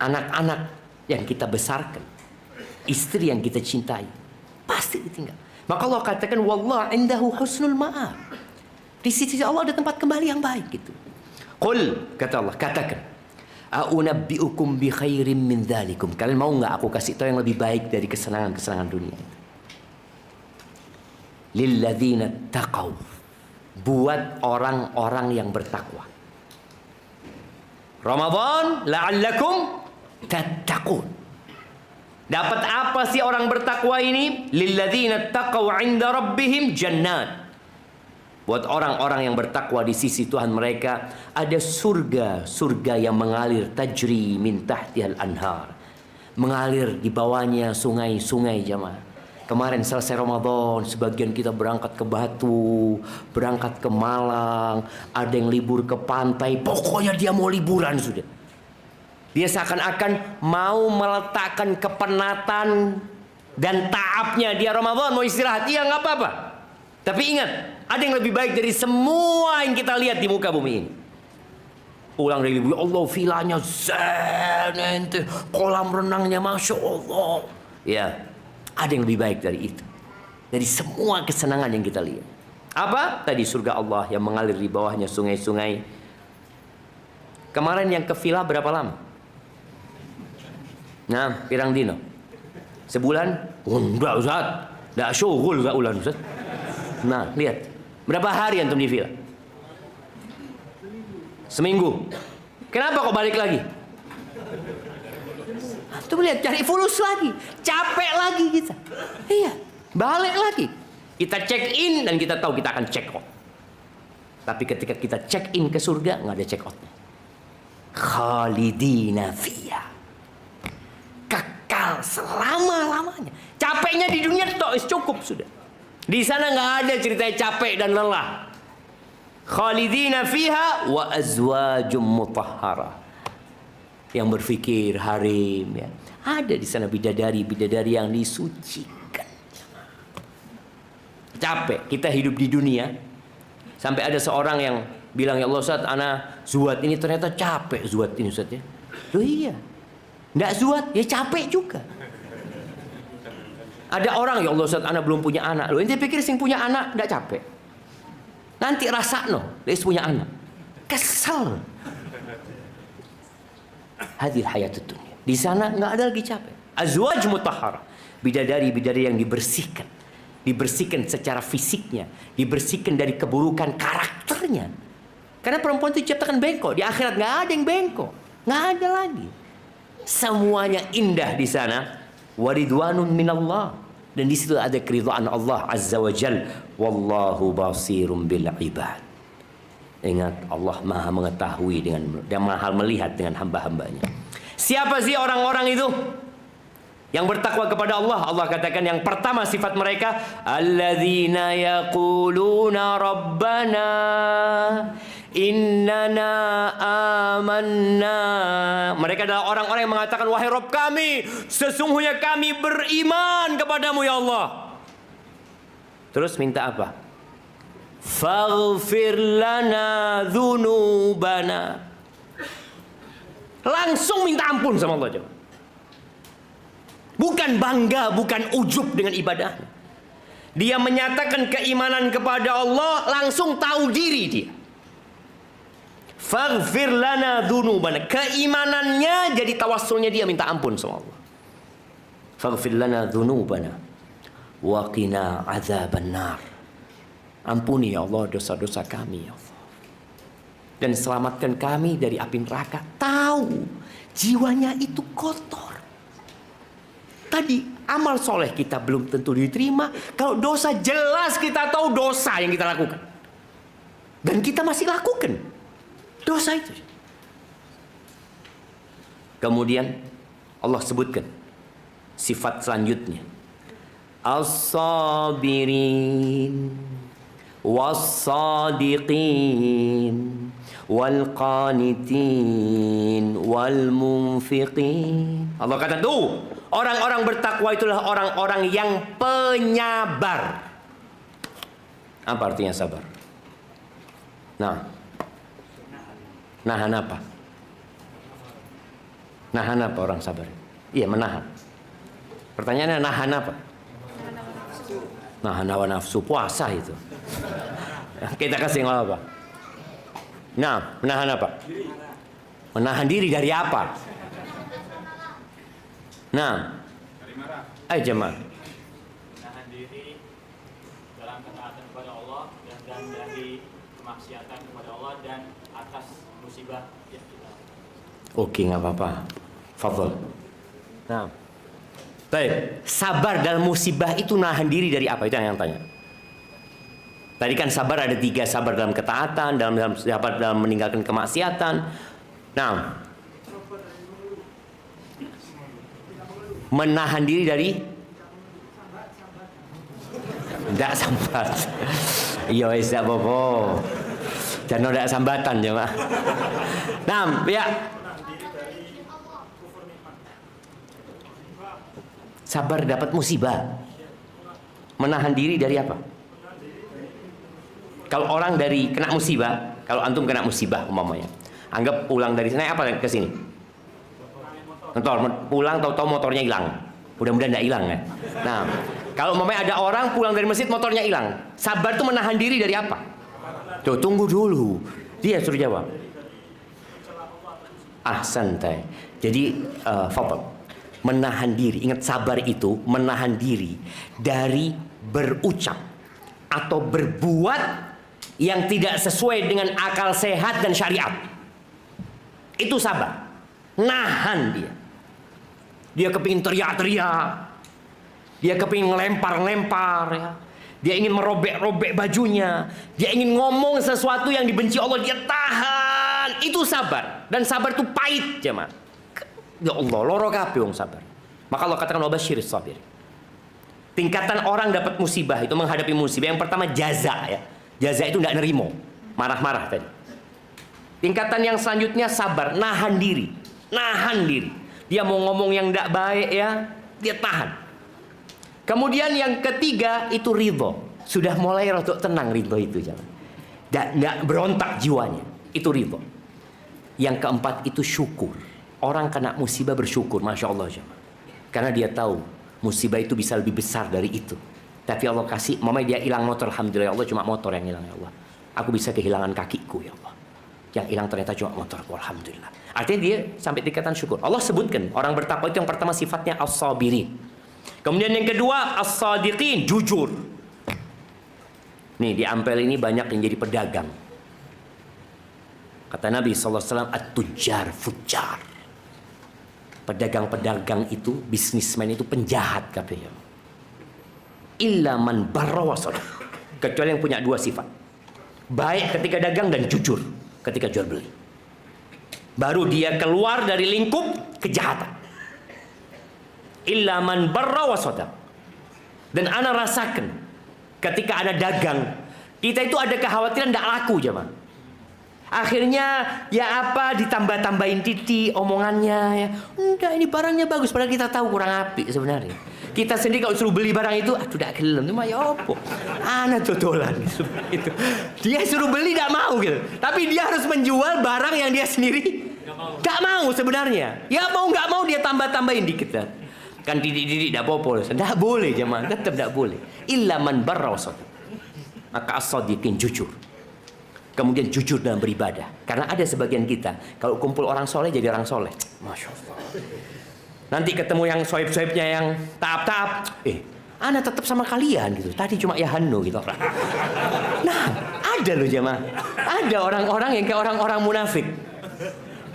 Anak-anak yang kita besarkan. Istri yang kita cintai. Pasti ditinggal. Maka Allah katakan, wallahu indahu husnul ma'ab. Di sisi Allah ada tempat kembali yang baik gitu. Qul, kata Allah, katakan. A'unabbi'ukum bi khairim min dzalikum. Kalian mau nggak aku kasih tahu yang lebih baik dari kesenangan-kesenangan dunia itu? Lilladzina taqaw, buat orang-orang yang bertakwa. Ramadan la'allakum tattaqun. Dapat apa sih orang bertakwa ini? Lilladzina taqaw 'inda rabbihim jannat. Buat orang-orang yang bertakwa di sisi Tuhan mereka ada surga, surga yang mengalir tajri min tahtihal anhar. Mengalir di bawahnya sungai-sungai jamaah. Kemarin selesai Ramadan, sebagian kita berangkat ke Batu, berangkat ke Malang, ada yang libur ke pantai, pokoknya dia mau liburan sudah. Dia seakan-akan mau meletakkan kepenatan dan taabnya dia Ramadan, mau istirahat, iya nggak apa-apa. Tapi ingat, ada yang lebih baik dari semua yang kita lihat di muka bumi ini. Pulang dari Libya, Allah vilanya zen, ente, kolam renangnya Masya Allah. Ya, ada yang lebih baik dari itu. Dari semua kesenangan yang kita lihat. Apa? Tadi surga Allah yang mengalir di bawahnya sungai-sungai. Kemarin yang ke villa berapa lama? Nah, pirang dino? Sebulan? Oh, enggak Ustaz. Enggak syughul enggak ulan Ustaz. Nah, lihat. Berapa hari antum di villa? Seminggu. Kenapa kok balik lagi? Antum lihat, cari fulus lagi. Capek lagi kita. Iya, balik lagi. Kita check in dan kita tahu kita akan check out. Tapi ketika kita check in ke surga, nggak ada check outnya. Khalidina fiha. Kekal selama-lamanya. Capeknya di dunia itu cukup sudah. Di sana nggak ada ceritanya capek dan lelah. Khalidina fiha wa azwajum mutahhara. Yang berfikir harim ya. Ada di sana bidadari-bidadari yang disucikan. Capek kita hidup di dunia. Sampai ada seorang yang bilang, ya Allah Ustaz, ana zuat ini ternyata capek zuat ini Ustaz ya. Loh iya. Nggak zuat ya capek juga. Ada orang, ya Allah Ustaz, ana belum punya anak. Loh ente pikir sing punya anak nggak capek? Nanti rasakno, dia punya anak. Kesel. Hadir hayatud dunia. Di sana nggak ada lagi capek. Azwaj mutahhara. Bidadari-bidadari yang dibersihkan. Dibersihkan secara fisiknya. Dibersihkan dari keburukan karakternya. Karena perempuan itu diciptakan bengkok. Di akhirat nggak ada yang bengkok. Nggak ada lagi. Semuanya indah di sana. Waridwanun minallah. Dan di situ ada keridhaan Allah Azza wa Jal. Wallahu basirum bil ibad. Ingat, Allah Maha mengetahui dan Maha melihat dengan hamba-hambanya. Siapa sih orang-orang itu yang bertakwa kepada Allah? Allah katakan yang pertama sifat mereka, alladzina yaquluna rabbana innana amanna. Mereka adalah orang-orang yang mengatakan, wahai Rabb kami, sesungguhnya kami beriman kepadamu ya Allah. Terus minta apa? Faghfir lana dzunubana. Langsung minta ampun sama Allah. Bukan bangga, bukan ujub dengan ibadah. Dia menyatakan keimanan kepada Allah, langsung tahu diri dia. Faghfir lana dzunubana. Keimanannya jadi tawassulnya dia minta ampun sama Allah. Faghfir lana dzunubana wa qina adzabannar. Ampuni ya Allah dosa-dosa kami ya Allah. Dan selamatkan kami dari api neraka. Tahu jiwanya itu kotor. Tadi amal soleh kita belum tentu diterima. Kalau dosa jelas kita tahu dosa yang kita lakukan. Dan kita masih lakukan dosa itu. Kemudian Allah sebutkan sifat selanjutnya. As-sabirin was-sadiqin wal-qanitin wal-munfiqin. Allah kata tuh, orang-orang bertakwa itulah orang-orang yang penyabar. Apa artinya sabar? Nah, nahan apa? Nahan apa orang sabar? Iya, menahan. Pertanyaannya nahan apa? Nahan hawa nafsu, puasa itu. Kita kasih apa? Nah, menahan apa? Menahan diri dari apa? Nah, ayo jemaah. Menahan diri dalam ketaatan kepada Allah dan dari kemaksiatan kepada Allah dan atas musibah yang kita. Oke, nggak apa-apa. Fadhol. Nah, baik. Sabar dalam musibah itu nahan diri dari apa? Itu yang tanya. Tadi kan sabar ada 3, sabar dalam ketaatan, sabar dalam meninggalkan kemaksiatan. Nah, menahan diri dari tidak sambat. Iya, wis tidak apa-apa. Jangan ada sambatan ya, Pak. Nah, ya. Sabar dapat musibah. Menahan diri dari apa? Kalau orang dari kena musibah, kalau antum kena musibah umpamanya, Anggap pulang dari sana apa ke sini? Motor. Pulang tahu-tahu motornya hilang. Mudah-mudahan tidak hilang ya. Nah, kalau umpamanya ada orang pulang dari masjid motornya hilang, sabar itu menahan diri dari apa? Tuh, tunggu dulu. Dia suruh jawab. Santai. Jadi, fadhal. Menahan diri. Ingat, sabar itu menahan diri dari berucap atau berbuat yang tidak sesuai dengan akal sehat dan syariat. Itu sabar. Nahan dia. Dia kepingin teriak-teriak. Dia kepingin ngelempar-lempar ya. Dia ingin merobek-robek bajunya. Dia ingin ngomong sesuatu yang dibenci Allah. Dia tahan. Itu sabar. Dan sabar itu pahit jemaah. Ya Allah, loro kabeh wong sabar. Maka Allah katakan wabasyiris sabir. Tingkatan orang dapat musibah itu menghadapi musibah. Yang pertama jaza ya. Jaza itu tidak nerimo. Marah-marah tadi. Tingkatan yang selanjutnya sabar, nahan diri. Nahan diri. Dia mau ngomong yang tidak baik ya, dia tahan. Kemudian yang ketiga itu ridho. Sudah mulai rotok tenang ridho itu jangan. Tidak berontak jiwanya. Itu ridho. Yang keempat itu syukur. Orang kena musibah bersyukur, Masya Allah jemaah. Karena dia tahu musibah itu bisa lebih besar dari itu. Tapi Allah kasih, mamanya dia hilang motor, alhamdulillah ya Allah, cuma motor yang hilang ya Allah. Aku bisa kehilangan kakiku ya Allah. Yang hilang ternyata cuma motorku, alhamdulillah. Artinya dia sampai tingkatan syukur. Allah sebutkan orang bertakwa itu yang pertama sifatnya as-sabirin. Kemudian yang kedua as-sadiqin, jujur. Nih di Ampel ini banyak yang jadi pedagang. Kata Nabi SAW, at-tujjar fujjar. Pedagang-pedagang itu, bisnismen itu penjahat katanya. Illa man barra wa sadaq. Kecuali yang punya dua sifat. Baik ketika dagang dan jujur ketika jual beli. Baru dia keluar dari lingkup kejahatan. Illa man barra wa sadaq. Dan ana rasakan ketika ada dagang, kita itu ada kekhawatiran tidak laku jemaah. Akhirnya ya apa ditambah-tambahin titik omongannya ya. Enggak, ini barangnya bagus padahal kita tahu kurang apik sebenarnya. Kita sendiri kalau suruh beli barang itu aduh dak gelem cuma ya opo. Ana dodolan itu. Dia suruh beli tidak mau gitu. Tapi dia harus menjual barang yang dia sendiri enggak mau sebenarnya. Ya mau enggak mau dia tambah-tambahin dikit kan. Kan didik-didik tidak apa-apa. Tidak boleh jemaah, tetap tidak boleh. Illa man barra wa sadaq. Maka as-sadiqin jujur. Kemudian jujur dalam beribadah. Karena ada sebagian kita, kalau kumpul orang soleh jadi orang soleh. Masya Allah. Nanti ketemu yang soib-soibnya yang taap-taap. Ana tetap sama kalian gitu. Tadi cuma ya hanu gitu. Nah, ada loh jemaah. Ada orang-orang yang kayak orang-orang munafik.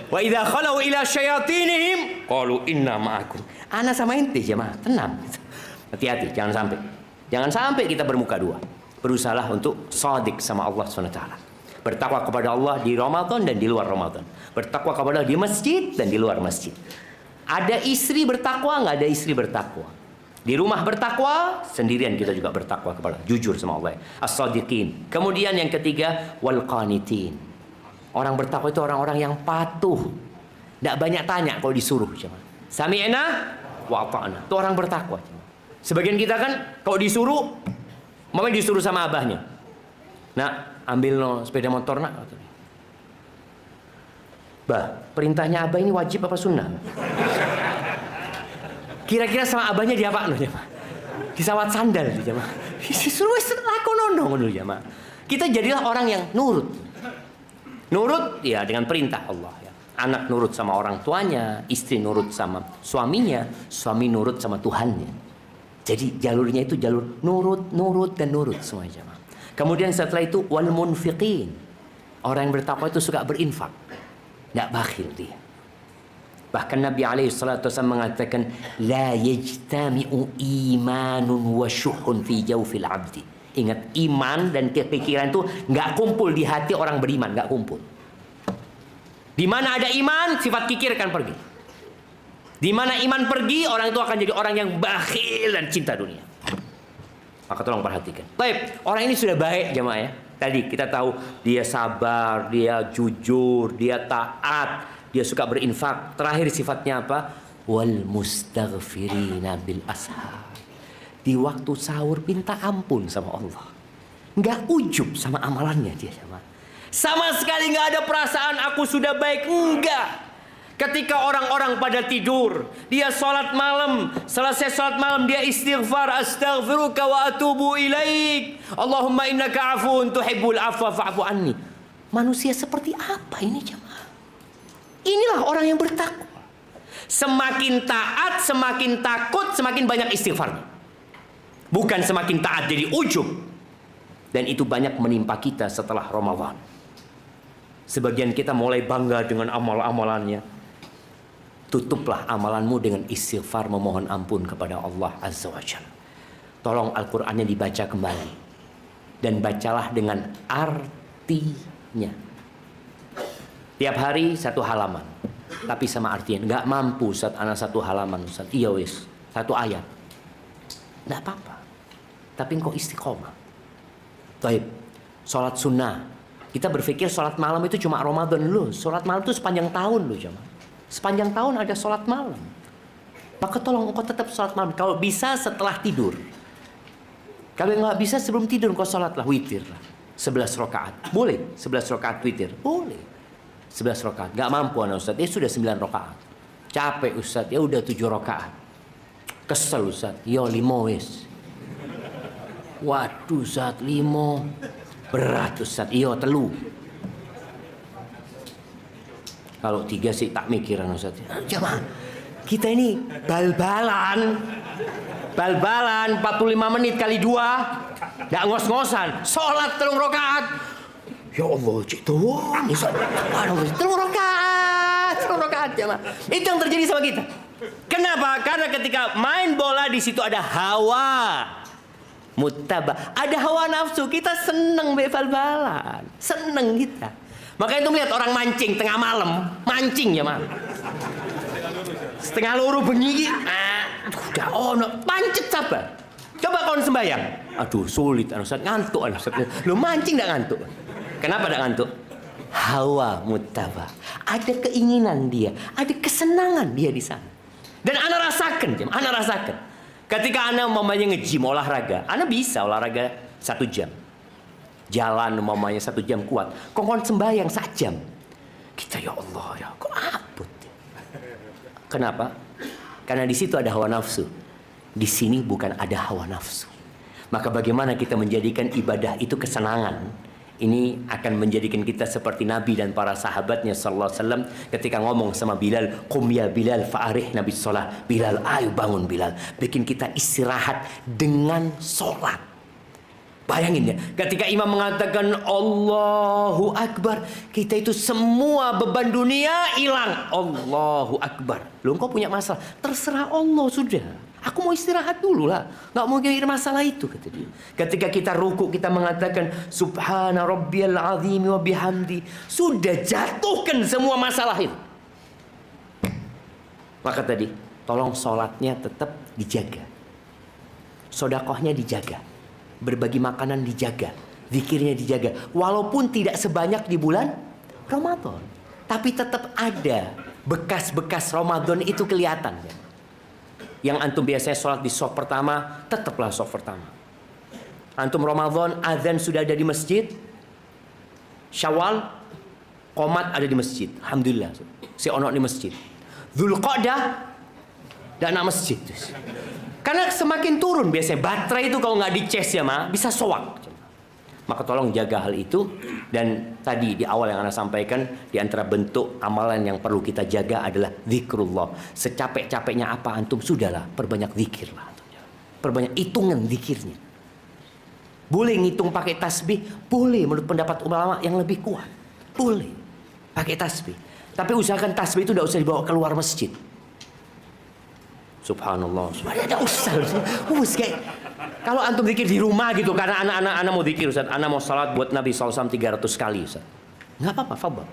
Wa idza khalau ila syayatinihim qalu inna ma'akum. Ana sama ente jemaah, tenang. Hati-hati, jangan sampai. Jangan sampai kita bermuka dua. Berusahalah untuk shadiq sama Allah SWT. Bertakwa kepada Allah di Ramadan dan di luar Ramadan. Bertakwa kepada Allah di masjid dan di luar masjid. Ada istri bertakwa, nggak ada istri bertakwa. Di rumah bertakwa, sendirian kita juga bertakwa kepada Allah. Jujur sama Allah. As-sadiqin. Kemudian yang ketiga, wal qanitin. Orang bertakwa itu orang-orang yang patuh. Nggak banyak tanya kalau disuruh. Sami'na wa ata'na. Itu orang bertakwa. Sebagian kita kan kalau disuruh, mamanya disuruh sama abahnya. Nah, ambil no sepeda motor nak. Bah, perintahnya abah ini wajib apa sunnah? Kira-kira sama abahnya dia apa? Disawat sandal dia mah. Disuruh lakonono dulu ya mah. Kita jadilah orang yang nurut. Nurut ya dengan perintah Allah ya. Anak nurut sama orang tuanya, istri nurut sama suaminya, suami nurut sama Tuhannya. Jadi jalurnya itu jalur nurut dan nurut semua jemaah. Kemudian setelah itu wal munfiqin. Orang yang bertakwa itu suka berinfak. Tidak bakhil dia. Bahkan Nabi SAW mengatakan la yajtami'u imanun wa syuhun fi jawfil abdi. Ingat, iman dan kepikiran itu nggak kumpul di hati orang beriman, nggak kumpul. Di mana ada iman, sifat kikir akan pergi. Di mana iman pergi, orang itu akan jadi orang yang bakhil dan cinta dunia. Maka tolong perhatikan. Baik, orang ini sudah baik jemaah ya. Tadi kita tahu dia sabar, dia jujur, dia taat, dia suka berinfak. Terakhir sifatnya apa? Wal mustaghfirina bil ashar. Di waktu sahur minta ampun sama Allah. Enggak ujub sama amalannya dia jemaah. Sama sekali nggak ada perasaan aku sudah baik. Enggak. Ketika orang-orang pada tidur, dia sholat malam. Selesai sholat malam dia istighfar, astaghfiruka wa atubu ilaik. Allahumma innaka afuun tuhibbul afwa fa'fu anni. Manusia seperti apa ini jemaah? Inilah orang yang bertakwa. Semakin taat, semakin takut, semakin banyak istighfarnya. Bukan semakin taat jadi ujub. Dan itu banyak menimpa kita setelah Ramadan. Sebagian kita mulai bangga dengan amal-amalannya. Tutuplah amalanmu dengan istighfar, memohon ampun kepada Allah Azza wa Jalla. Tolong Al-Qur'annya dibaca kembali. Dan bacalah dengan artinya. Tiap hari satu halaman. Tapi sama artinya. Nggak mampu Ustaz, anak satu halaman Ustaz. Iya wis, satu ayat. Nggak apa-apa. Tapi engkau istiqomah. Baik, sholat sunnah. Kita berpikir sholat malam itu cuma Ramadan loh. Sholat malam itu sepanjang tahun loh jemaah. Sepanjang tahun ada sholat malam. Maka tolong engkau tetap sholat malam. Kalau bisa setelah tidur. Kalau nggak bisa sebelum tidur engkau sholatlah witir lah. 11 rakaat. Boleh 11 rakaat witir? Boleh. 11 rakaat. Nggak mampu anak Ustaz. Ya sudah 9 rakaat. Capek Ustaz. Ya udah 7 rakaat. Kesel Ustaz. Yo 5 wis. Waduh Ustaz 5. Berat Ustaz. Yo 3. Kalau 3 sih tak mikiran Ustaz. Jemaah, kita ini bal-balan 45 menit kali 2. Nggak ngos-ngosan. Sholat 3 rakaat. Ya Allah, cik doang. 3 rakaat jemaah. Itu yang terjadi sama kita. Kenapa? Karena ketika main bola di situ ada hawa muttaba, ada hawa nafsu. Kita seneng bal-balan, seneng kita. Makanya itu melihat orang mancing tengah malam, mancing ya mah. Setengah loro bengi, udah ono pancet sabar. Coba kawan sembayang. Aduh sulit, Ustaz ngantuk Ustaz. Lu mancing enggak ngantuk? Kenapa enggak ngantuk? Hawa muttaba. Ada keinginan dia, ada kesenangan dia di sana. Dan ana rasakan, ana rasakan. Ketika ana umpamanya nge-gym olahraga, ana bisa olahraga 1 jam. Jalan umpamanya 1 jam kuat. Kongkon sembahyang 1 jam. Kita ya Allah ya, kok abot. Kenapa? Karena di situ ada hawa nafsu. Di sini bukan ada hawa nafsu. Maka bagaimana kita menjadikan ibadah itu kesenangan? Ini akan menjadikan kita seperti Nabi dan para sahabatnya sallallahu alaihi wasallam ketika ngomong sama Bilal, "Qum ya Bilal fa'arih Nabi sholat." Bilal, ayo bangun Bilal. Bikin kita istirahat dengan sholat. Bayangin ya, ketika imam mengatakan Allahu Akbar, kita itu semua beban dunia hilang. Allahu Akbar. Lu kok punya masalah? Terserah Allah sudah. Aku mau istirahat dulu lah. Nggak mau mikir masalah itu kata dia. Ketika kita ruku kita mengatakan Subhana Rabbiyal Azim wa bihamdi. Sudah jatuhkan semua masalah itu. Maka tadi tolong sholatnya tetap dijaga. Sodakohnya dijaga. Berbagi makanan dijaga. Zikirnya dijaga. Walaupun tidak sebanyak di bulan Ramadan. Tapi tetap ada bekas-bekas Ramadan itu kelihatan. Yang antum biasanya sholat di shaf pertama, tetaplah shaf pertama. Antum Ramadan, azan sudah ada di masjid. Syawal, qomat ada di masjid. Alhamdulillah, si onok di masjid. Dzulqa'dah, dan anak masjid. Karena semakin turun biasanya baterai itu kalau nggak dicas ya mah bisa soak. Maka tolong jaga hal itu. Dan tadi di awal yang Anda sampaikan, di antara bentuk amalan yang perlu kita jaga adalah zikrullah. Secapek-capeknya apa antum, sudahlah perbanyak zikirlah. Perbanyak hitungan zikirnya. Boleh ngitung pakai tasbih, boleh menurut pendapat ulama yang lebih kuat. Boleh pakai tasbih. Tapi usahakan tasbih itu tidak usah dibawa keluar masjid. Subhanallah, tidak usah. Kalau antum zikir di rumah gitu, karena anak-anak mau zikir Ustaz, anak mau salat buat Nabi SAW 300 kali Ustaz. Nggak apa-apa, fadhal.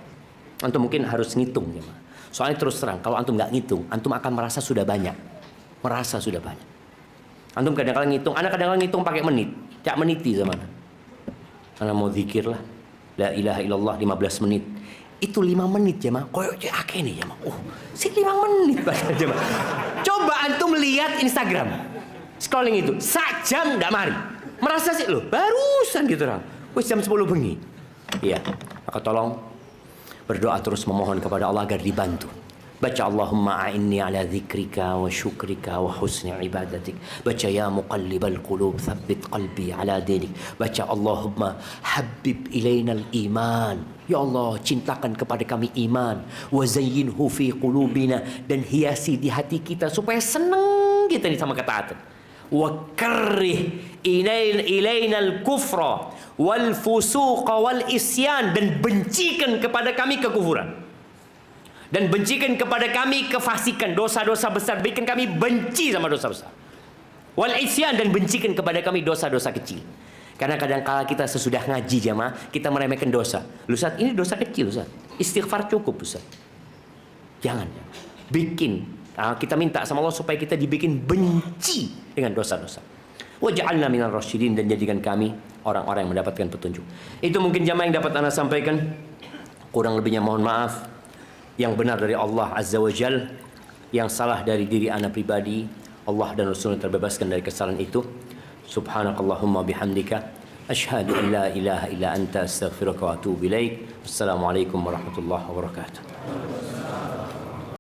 Antum mungkin harus ngitung ya. Soalnya terus terang, kalau antum nggak ngitung, antum akan merasa sudah banyak. Merasa sudah banyak. Antum kadang-kadang ngitung, anak kadang-kadang ngitung pakai menit. Cak meniti zaman. Anak mau zikir lah. La ilaha illallah 15 menit. Itu 5 menit jemaah. Koyok cek akeh nih jemaah. Si 5 menit bahkan jemaah. Coba antum lihat Instagram. Scrolling itu 1 jam nggak mari. Merasa sih lo barusan gitu orang. Wis jam 10 bengi. Iya. Maka tolong berdoa terus memohon kepada Allah agar dibantu. Baca Allahumma a'inni ala dzikrika wa syukrika wa husni ibadatik. Baca ya muqallibal qulub tsabbit qalbi ala dinik. Baca Allahumma habib ilainal iman. Ya Allah, cintakan kepada kami iman. Wa zayyinhu fi qulubina, dan hiasi di hati kita supaya senang kita nih sama ketaatan. Wa karrih ilainal kufra wal fusuqa wal isyan, dan bencikan kepada kami kekufuran. Dan bencikan kepada kami kefasikan, dosa-dosa besar. Bikin kami benci sama dosa besar. Wal isyan, dan bencikan kepada kami dosa-dosa kecil. Karena kadang-kala kita sesudah ngaji jamaah, kita meremehkan dosa. Ustaz, ini dosa kecil Ustaz. Istighfar cukup Ustaz. Jangan. Bikin. Kita minta sama Allah supaya kita dibikin benci dengan dosa-dosa. Waj'alna minal rasyidin, dan jadikan kami orang-orang yang mendapatkan petunjuk. Itu mungkin jamaah yang dapat Anda sampaikan. Kurang lebihnya mohon maaf. Yang benar dari Allah Azza wa Jal, yang salah dari diri ana pribadi, Allah dan Rasulnya terbebaskan dari kesalahan itu. Subhanakallahumma bihamdika asyhadu an la ilaha illa anta astaghfiruka wa atubu ilaik. Wassalamualaikum warahmatullahi wabarakatuh.